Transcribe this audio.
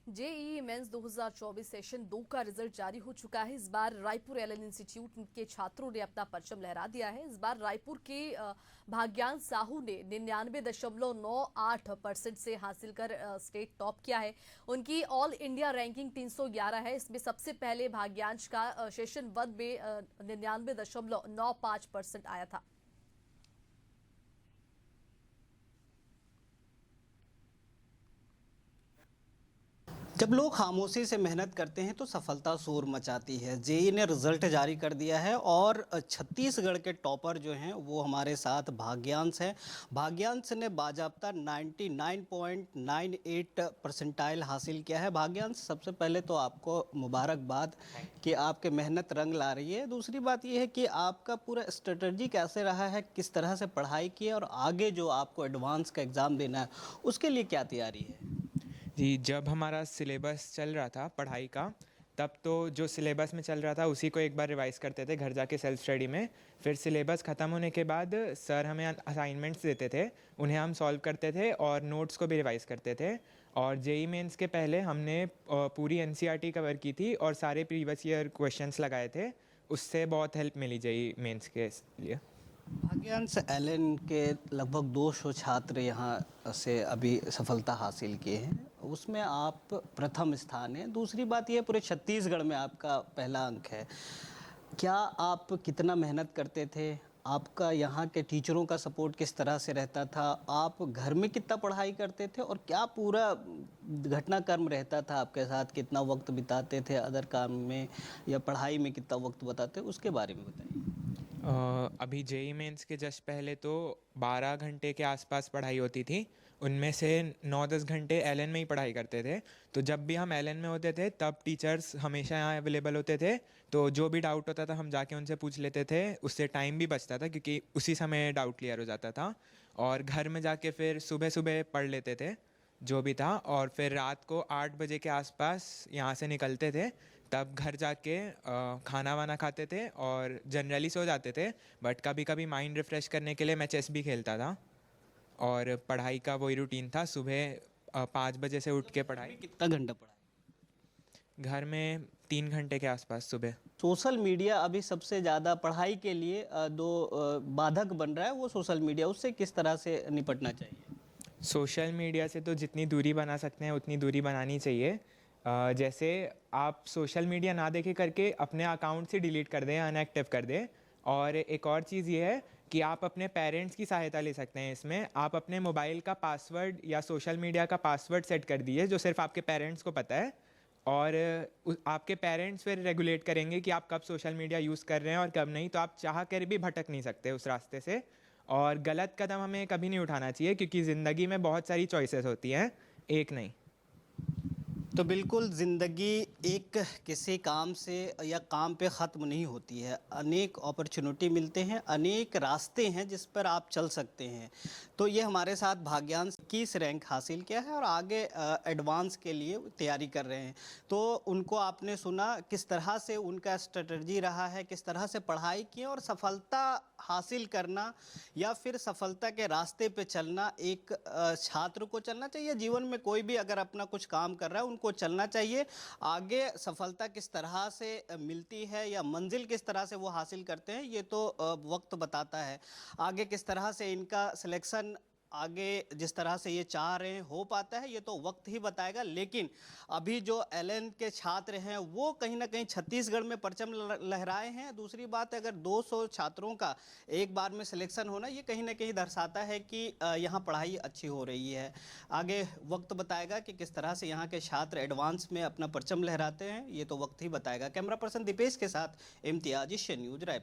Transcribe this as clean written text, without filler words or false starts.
JEE mains 2024 session 2 का result जारी हो चुका है। इस बार रायपुर एलन इंस्टीट्यूट के छात्रों ने अपना परचम लहरा दिया है। इस बार रायपुर के भाग्यांश साहू ने 99.98% से हासिल कर स्टेट टॉप किया है। उनकी ऑल इंडिया रैंकिंग 311 है। इसमें सबसे पहले भाग्यांश का सेशन 1 में 99.95% आया था। जब लोग खामोशी से मेहनत करते हैं तो सफलता शोर मचाती है। जेईई ने रिजल्ट जारी कर दिया है और छत्तीसगढ़ के टॉपर जो हैं वो हमारे साथ भाग्यांश हैं। भाग्यांश ने बाजाबता 99.98 परसेंटाइल हासिल किया है। भाग्यांश, सबसे पहले तो आपको मुबारकबाद कि आपके मेहनत रंग ला रही है। दूसरी बात ये है कि आपका पूरा स्ट्रेटजी कैसे रहा है, किस तरह से पढ़ाई की है और आगे जो आपको एडवांस का एग्ज़ाम देना है उसके लिए क्या तैयारी है? जी, जब हमारा सिलेबस चल रहा था पढ़ाई का, तब तो जो सिलेबस में चल रहा था उसी को एक बार रिवाइज़ करते थे घर जाके सेल्फ स्टडी में। फिर सिलेबस ख़त्म होने के बाद सर हमें असाइनमेंट्स देते थे, उन्हें हम सॉल्व करते थे और नोट्स को भी रिवाइज़ करते थे। और जेईई मेंस के पहले हमने पूरी एनसीईआरटी कवर की थी और सारे प्रीवियस ईयर क्वेश्चंस लगाए थे। उससे बहुत हेल्प मिली जेईई मेंस के लिए। भाग्यांश, एलन के लगभग 200 छात्र यहाँ से अभी सफलता हासिल किए हैं, उसमें आप प्रथम स्थान हैं। दूसरी बात यह, पूरे छत्तीसगढ़ में आपका पहला अंक है। क्या आप कितना मेहनत करते थे? आपका यहाँ के टीचरों का सपोर्ट किस तरह से रहता था? आप घर में कितना पढ़ाई करते थे और क्या पूरा घटनाक्रम रहता था आपके साथ? कितना वक्त बिताते थे अदर काम में या पढ़ाई में कितना वक्त बताते, उसके बारे में बताइए। अभी जेईई मेंस के जस्ट पहले तो 12 घंटे के आसपास पढ़ाई होती थी। उनमें से 9-10 घंटे एलन में ही पढ़ाई करते थे। तो जब भी हम एलन में होते थे तब टीचर्स हमेशा यहाँ अवेलेबल होते थे, तो जो भी डाउट होता था हम जाके उनसे पूछ लेते थे। उससे टाइम भी बचता था क्योंकि उसी समय डाउट क्लियर हो जाता था। और घर में जाके फिर सुबह सुबह पढ़ लेते थे जो भी था, और फिर रात को 8 बजे के आसपास यहाँ से निकलते थे। तब घर जाके खाना वाना खाते थे और जनरली सो जाते थे। बट कभी कभी माइंड रिफ़्रेश करने के लिए मैं चेस भी खेलता था और पढ़ाई का वही रूटीन था। सुबह 5 बजे से उठ के पढ़ाई। कितना घंटा पढ़ाई? घर में 3 घंटे के आसपास सुबह। सोशल मीडिया अभी सबसे ज़्यादा पढ़ाई के लिए बाधक बन रहा है, वो सोशल मीडिया, उससे किस तरह से निपटना चाहिए? सोशल मीडिया से तो जितनी दूरी बना सकते हैं उतनी दूरी बनानी चाहिए। जैसे आप सोशल मीडिया ना देखे करके अपने अकाउंट से डिलीट कर दें, अनएक्टिव कर दें। और एक और चीज़ ये है कि आप अपने पेरेंट्स की सहायता ले सकते हैं इसमें। आप अपने मोबाइल का पासवर्ड या सोशल मीडिया का पासवर्ड सेट कर दीजिए जो सिर्फ आपके पेरेंट्स को पता है, और आपके पेरेंट्स फिर रेगुलेट करेंगे कि आप कब सोशल मीडिया यूज़ कर रहे हैं और कब नहीं। तो आप चाह कर भी भटक नहीं सकते उस रास्ते से। और गलत कदम हमें कभी नहीं उठाना चाहिए क्योंकि ज़िंदगी में बहुत सारी चॉइसेस होती हैं, एक नहीं। तो बिल्कुल, ज़िंदगी एक किसी काम से या काम पे ख़त्म नहीं होती है। अनेक अपॉर्चुनिटी मिलते हैं, अनेक रास्ते हैं जिस पर आप चल सकते हैं। तो ये हमारे साथ भाग्यांश 21 रैंक हासिल किया है और आगे एडवांस के लिए तैयारी कर रहे हैं। तो उनको आपने सुना किस तरह से उनका स्ट्रेटजी रहा है, किस तरह से पढ़ाई की और सफलता हासिल करना या फिर सफलता के रास्ते पे चलना एक छात्र को चलना चाहिए। जीवन में कोई भी अगर अपना कुछ काम कर रहा है उनको चलना चाहिए। आगे सफलता किस तरह से मिलती है या मंजिल किस तरह से वो हासिल करते हैं ये तो वक्त बताता है। आगे किस तरह से इनका सिलेक्शन आगे जिस तरह से ये चाह रहे हैं हो पाता है ये तो वक्त ही बताएगा। लेकिन अभी जो एलन के छात्र हैं वो कहीं ना कहीं छत्तीसगढ़ में परचम लहराए हैं। दूसरी बात, अगर 200 छात्रों का एक बार में सिलेक्शन होना ये कहीं ना कहीं दर्शाता है कि यहाँ पढ़ाई अच्छी हो रही है। आगे वक्त बताएगा कि किस तरह से यहाँ के छात्र एडवांस में अपना परचम लहराते हैं, ये तो वक्त ही बताएगा। कैमरा पर्सन दीपेश के साथ इम्तियाज, एशियन न्यूज़, रायपुर।